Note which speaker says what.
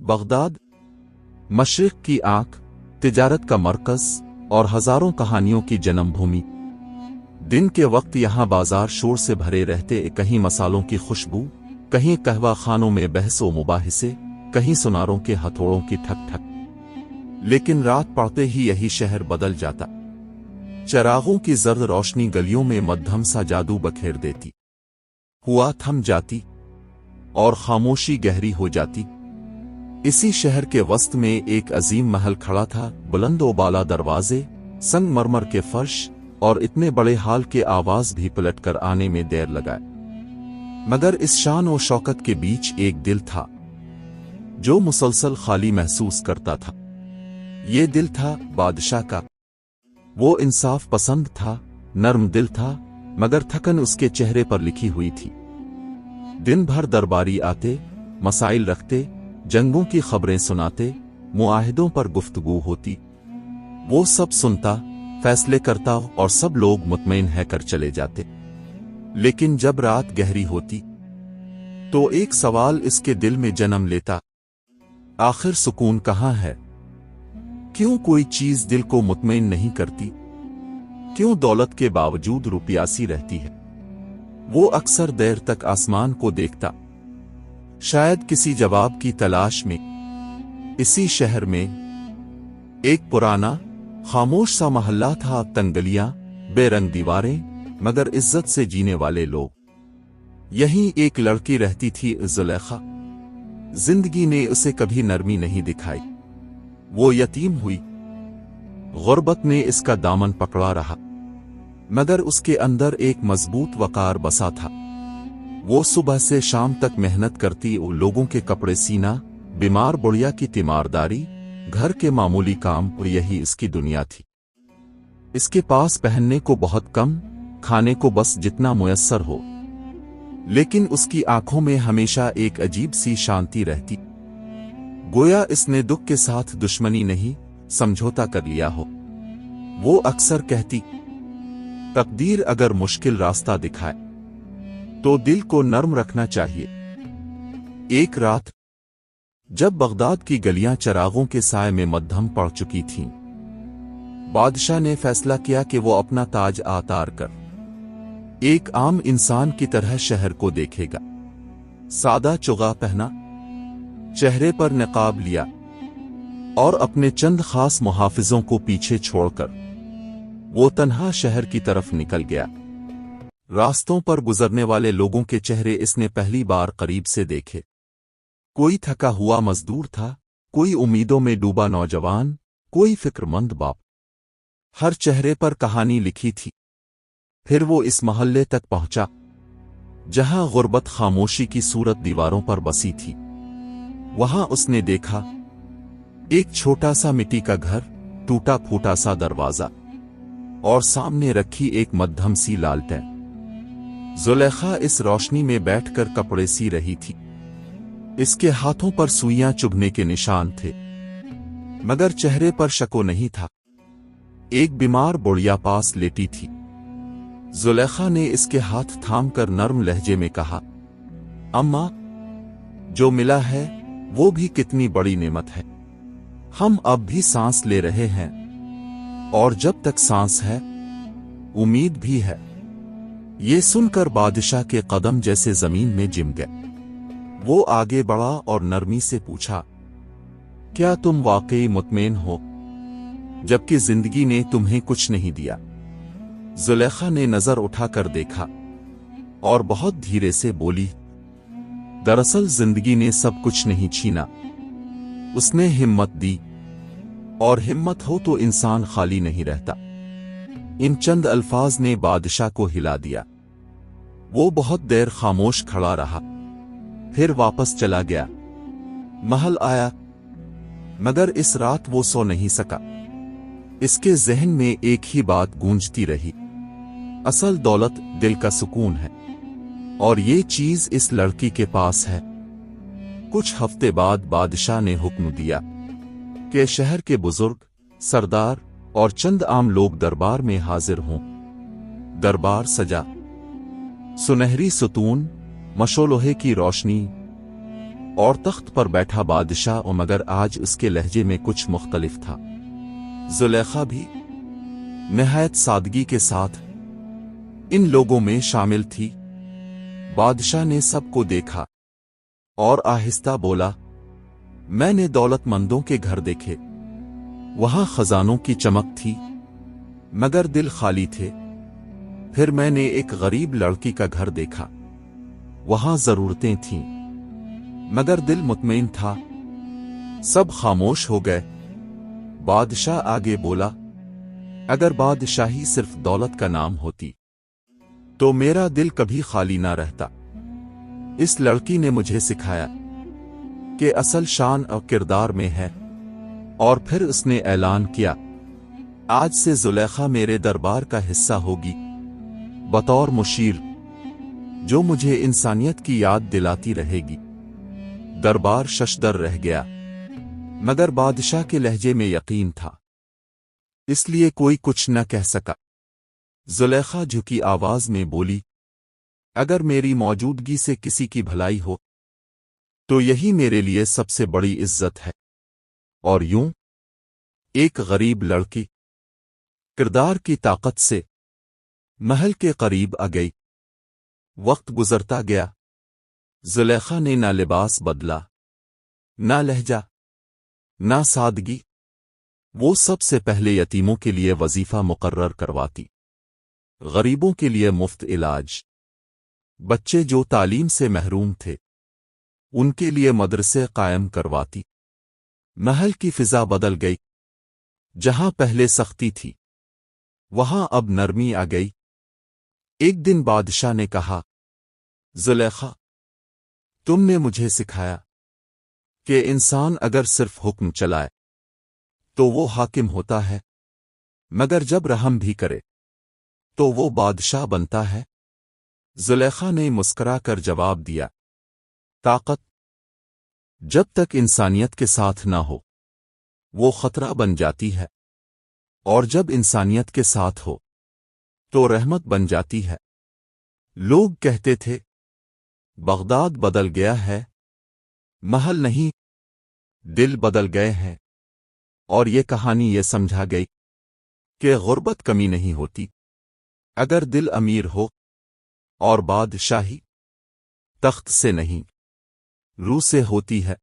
Speaker 1: Baghdad, मशरिक की आंख, तिजारत का मरकज और हजारों कहानियों की जन्मभूमि। दिन के वक्त यहाँ बाजार शोर से भरे रहते, कहीं मसालों की खुशबू, कहीं कहवा खानों में बहस व मुबाहिसे, कहीं सुनारों के हथौड़ों की ठक ठक। लेकिन रात पड़ते ही यही शहर बदल जाता। चरागों की जर्द रोशनी गलियों में मध्यम सा जादू बखेर देती। हुआ थम जाती और खामोशी गहरी हो जाती। इसी शहर के वस्त में एक अजीम महल खड़ा था, बुलंद व बाला दरवाजे, संगमरमर के फर्श और इतने बड़े हाल के आवाज भी पलट कर आने में देर लगाए। मगर इस शान और शौकत के बीच एक दिल था जो मुसलसल खाली महसूस करता था। ये दिल था बादशाह का। वो इंसाफ पसंद था, नर्म दिल था, मगर थकन उसके चेहरे पर लिखी हुई थी। दिन भर दरबारी आते, मसाइल रखते, जंगों की खबरें सुनाते, मुआहिदों पर गुफ्तगू होती। वो सब सुनता, फैसले करता और सब लोग मुतमईन है कर चले जाते। लेकिन जब रात गहरी होती तो एक सवाल इसके दिल में जन्म लेता, आखिर सुकून कहाँ है? क्यों कोई चीज दिल को मुतमईन नहीं करती? क्यों दौलत के बावजूद रुपयासी रहती है? वो अक्सर देर तक आसमान को देखता, शायद किसी जवाब की तलाश में। इसी शहर में एक पुराना खामोश सा मोहल्ला था, तंगलियां, बेरंग दीवारें, मगर इज्जत से जीने वाले लोग। यहीं एक लड़की रहती थी, जुलेखा। जिंदगी ने उसे कभी नरमी नहीं दिखाई। वो यतीम हुई, गुर्बत ने इसका दामन पकड़ा रहा, मगर उसके अंदर एक मजबूत वकार बसा था। वो सुबह से शाम तक मेहनत करती और लोगों के कपड़े सीना, बीमार बुढ़िया की तीमारदारी, घर के मामूली काम, और यही इसकी दुनिया थी। इसके पास पहनने को बहुत कम, खाने को बस जितना मुयस्सर हो, लेकिन उसकी आंखों में हमेशा एक अजीब सी शांति रहती, गोया इसने दुख के साथ दुश्मनी नहीं, समझौता कर लिया हो। वो अक्सर कहती, तकदीर अगर मुश्किल रास्ता दिखाए तो दिल को नर्म रखना चाहिए। एक रात जब बगदाद की गलियां चरागों के साए में मद्धम पड़ चुकी थीं, बादशाह ने फैसला किया कि वो अपना ताज आतार कर एक आम इंसान की तरह शहर को देखेगा। सादा चुगा पहना, चेहरे पर नकाब लिया और अपने चंद खास मुहाफिजों को पीछे छोड़कर वो तन्हा शहर की तरफ निकल गया। रास्तों पर गुजरने वाले लोगों के चेहरे इसने पहली बार करीब से देखे। कोई थका हुआ मजदूर था, कोई उम्मीदों में डूबा नौजवान, कोई फिक्रमंद बाप। हर चेहरे पर कहानी लिखी थी। फिर वो इस मोहल्ले तक पहुंचा जहां गुर्बत खामोशी की सूरत दीवारों पर बसी थी। वहां उसने देखा एक छोटा सा मिट्टी का घर, टूटा फूटा सा दरवाजा और सामने रखी एक मध्यम सी लालटेन। जुलेखा इस रोशनी में बैठकर कपड़े सी रही थी। इसके हाथों पर सुइयां चुभने के निशान थे, मगर चेहरे पर शको नहीं था। एक बीमार बुढ़िया पास लेटी थी। जुलेखा ने इसके हाथ थामकर नर्म लहजे में कहा, अम्मा, जो मिला है वो भी कितनी बड़ी नेमत है। हम अब भी सांस ले रहे हैं, और जब तक सांस है उम्मीद भी है। ये सुनकर बादशाह के कदम जैसे जमीन में जिम गए। वो आगे बढ़ा और नरमी से पूछा, क्या तुम वाकई मुतमईन हो, जबकि जिंदगी ने तुम्हें कुछ नहीं दिया? जुलेखा ने नजर उठाकर देखा और बहुत धीरे से बोली, दरअसल जिंदगी ने सब कुछ नहीं छीना, उसने हिम्मत दी, और हिम्मत हो तो इंसान खाली नहीं रहता। इन चंद अल्फाज ने बादशाह को हिला दिया। वो बहुत देर खामोश खड़ा रहा, फिर वापस चला गया। महल आया, मगर इस रात वो सो नहीं सका। इसके जहन में एक ही बात गूंजती रही, असल दौलत दिल का सुकून है, और ये चीज इस लड़की के पास है। कुछ हफ्ते बाद बादशाह ने हुक्म दिया कि शहर के बुजुर्ग, सरदार और चंद आम लोग दरबार में हाजिर हों। दरबार सजा, सुनहरी सुतून, मशोलोहे की रोशनी, اور تخت پر بیٹھا بادشاہ، مگر آج اس کے لہجے میں کچھ مختلف تھا۔ زلیخا بھی نہایت سادگی کے ساتھ ان لوگوں میں شامل تھی۔ بادشاہ نے سب کو دیکھا اور آہستہ بولا، میں نے دولت مندوں کے گھر دیکھے، وہاں خزانوں کی چمک تھی مگر دل خالی تھے۔ پھر میں نے ایک غریب لڑکی کا گھر دیکھا، وہاں ضرورتیں تھیں مگر دل مطمئن تھا۔ سب خاموش ہو گئے۔ بادشاہ آگے بولا، اگر بادشاہی صرف دولت کا نام ہوتی تو میرا دل کبھی خالی نہ رہتا۔ اس لڑکی نے مجھے سکھایا کہ اصل شان اور کردار میں ہے۔ اور پھر اس نے اعلان کیا، آج سے زلیخا میرے دربار کا حصہ ہوگی، بطور مشیر، جو مجھے انسانیت کی یاد دلاتی رہے گی۔ دربار ششدر رہ گیا، مگر بادشاہ کے لہجے میں یقین تھا، اس لیے کوئی کچھ نہ کہہ سکا۔ زلیخا جھکی آواز میں بولی، اگر میری موجودگی سے کسی کی بھلائی ہو تو یہی میرے لیے سب سے بڑی عزت ہے۔ اور یوں ایک غریب لڑکی کردار کی طاقت سے محل کے قریب آ گئی۔ وقت گزرتا گیا، زلیخا نے نہ لباس بدلا، نہ لہجہ، نہ سادگی۔ وہ سب سے پہلے یتیموں کے لیے وظیفہ مقرر کرواتی، غریبوں کے لیے مفت علاج، بچے جو تعلیم سے محروم تھے ان کے لیے مدرسے قائم کرواتی۔ محل کی فضا بدل گئی، جہاں پہلے سختی تھی وہاں اب نرمی آ گئی۔ ایک دن بادشاہ نے کہا، زلیخا، تم نے مجھے سکھایا کہ انسان اگر صرف حکم چلائے تو وہ حاکم ہوتا ہے، مگر جب رحم بھی کرے تو وہ بادشاہ بنتا ہے۔ زلیخا نے مسکرا کر جواب دیا، طاقت جب تک انسانیت کے ساتھ نہ ہو وہ خطرہ بن جاتی ہے، اور جب انسانیت کے ساتھ ہو تو رحمت بن جاتی ہے۔ لوگ کہتے تھے، بغداد بدل گیا ہے، محل نہیں، دل بدل گئے ہیں۔ اور یہ کہانی یہ سمجھا گئی کہ غربت کمی نہیں ہوتی، اگر دل امیر ہو، اور بادشاہی تخت سے نہیں، روح سے ہوتی ہے۔